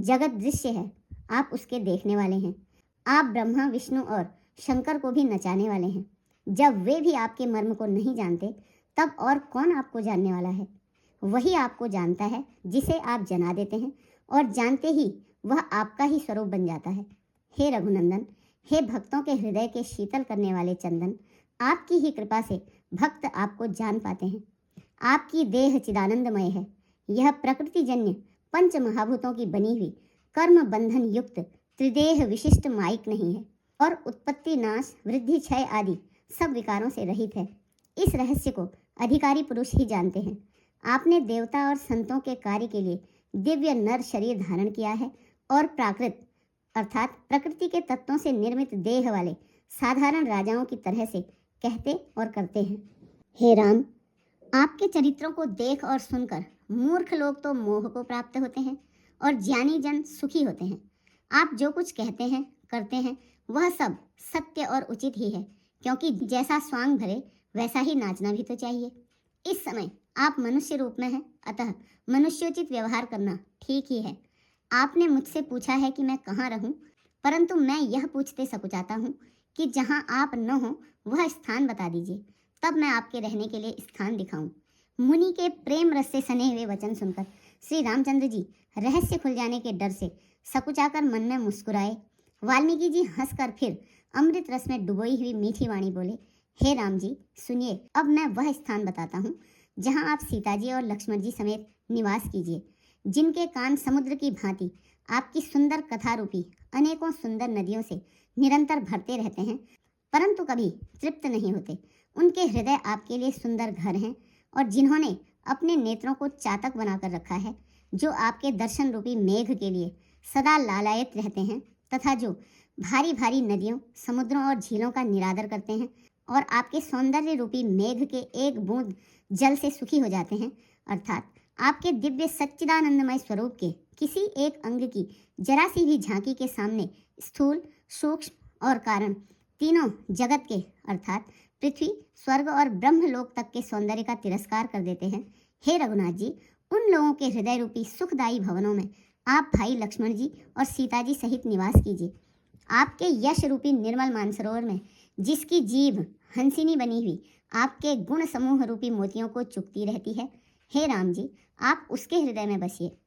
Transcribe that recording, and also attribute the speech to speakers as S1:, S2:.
S1: जगत दृश्य है, आप उसके देखने वाले हैं। आप ब्रह्मा, विष्णु और शंकर को भी नचाने वाले हैं। जब वे भी आपके मर्म को नहीं जानते, तब और कौन आपको जानने वाला है? वही आपको जानता है जिसे आप जना देते हैं, और जानते ही वह आपका ही स्वरूप बन जाता है। हे रघुनंदन, हे भक्तों के हृदय के शीतल करने वाले चंदन, आपकी ही कृपा से भक्त आपको जान पाते हैं। आपकी देह चिदानंदमय है। यह प्रकृतिजन्य पंच महाभूतों की बनी हुई कर्म बंधन युक्त त्रिदेह विशिष्ट माइक नहीं है, और उत्पत्ति, नाश, वृद्धि, क्षय आदि सब विकारों से रहित है। इस रहस्य को अधिकारी पुरुष ही जानते हैं। आपने देवता और संतों के कार्य के लिए दिव्य नर शरीर धारण किया है, और प्राकृत अर्थात प्रकृति के तत्वों से निर्मित देह वाले साधारण राजाओं की तरह से कहते और करते हैं। हे राम, आपके चरित्रों को देख और सुनकर मूर्ख लोग तो मोह को प्राप्त होते हैं, और ज्ञानी जन सुखी होते हैं। आप जो कुछ कहते हैं, करते हैं, वह सब सत्य और उचित ही है, क्योंकि जैसा स्वांग भरे वैसा ही नाचना भी तो चाहिए। इस समय आप मनुष्य रूप में हैं, अतः मनुष्योचित व्यवहार करना ठीक ही है। आपने मुझसे पूछा है कि मैं कहाँ रहूं, परंतु मैं यह पूछते सकुचाता हूँ कि जहाँ आप न हो वह स्थान बता दीजिए, तब मैं आपके रहने के लिए स्थान दिखाऊं। मुनि के प्रेम रस से सने हुए वचन सुनकर श्री रामचंद्र जी रहस्य खुल जाने के डर से सकुचाकर मन में मुस्कुराए। वाल्मीकि जी हंसकर फिर अमृत रस में डुबोई हुई मीठी वाणी बोले, हे राम जी सुनिए, अब मैं वह स्थान बताता हूँ जहाँ आप सीता जी और लक्ष्मण जी समेत निवास कीजिए, जिनके कान समुद्र की भांति आपकी सुंदर कथा रूपी अनेकों सुंदर नदियों से निरंतर भरते रहते हैं, परंतु कभी तृप्त नहीं होते। उनके हृदय आपके लिए सुंदर घर हैं, और जिन्होंने अपने नेत्रों को चातक बनाकर रखा है, जो आपके दर्शन रूपी मेघ के लिए सदा लालायित रहते हैं, तथा जो भारी भारी नदियों, समुद्रों और झीलों का निरादर करते हैं, और आपके सौंदर्य रूपी मेघ के एक बूंद जल से सुखी हो जाते हैं, अर्थात आपके दिव्य सच्चिदानंदमय स्वरूप के किसी एक अंग की जरा सी भी झांकी के सामने स्थूल, सूक्ष्म और कारण तीनों जगत के अर्थात पृथ्वी, स्वर्ग और ब्रह्मलोक तक के सौंदर्य का तिरस्कार कर देते हैं। हे रघुनाथ जी, उन लोगों के हृदय रूपी सुखदायी भवनों में आप भाई लक्ष्मण जी और सीता जी सहित निवास कीजिए। आपके यश रूपी निर्मल मानसरोवर में जिसकी जीभ हंसिनी बनी हुई आपके गुण समूह रूपी मोतियों को चुगती रहती है, हे राम जी, आप उसके हृदय में बसिए।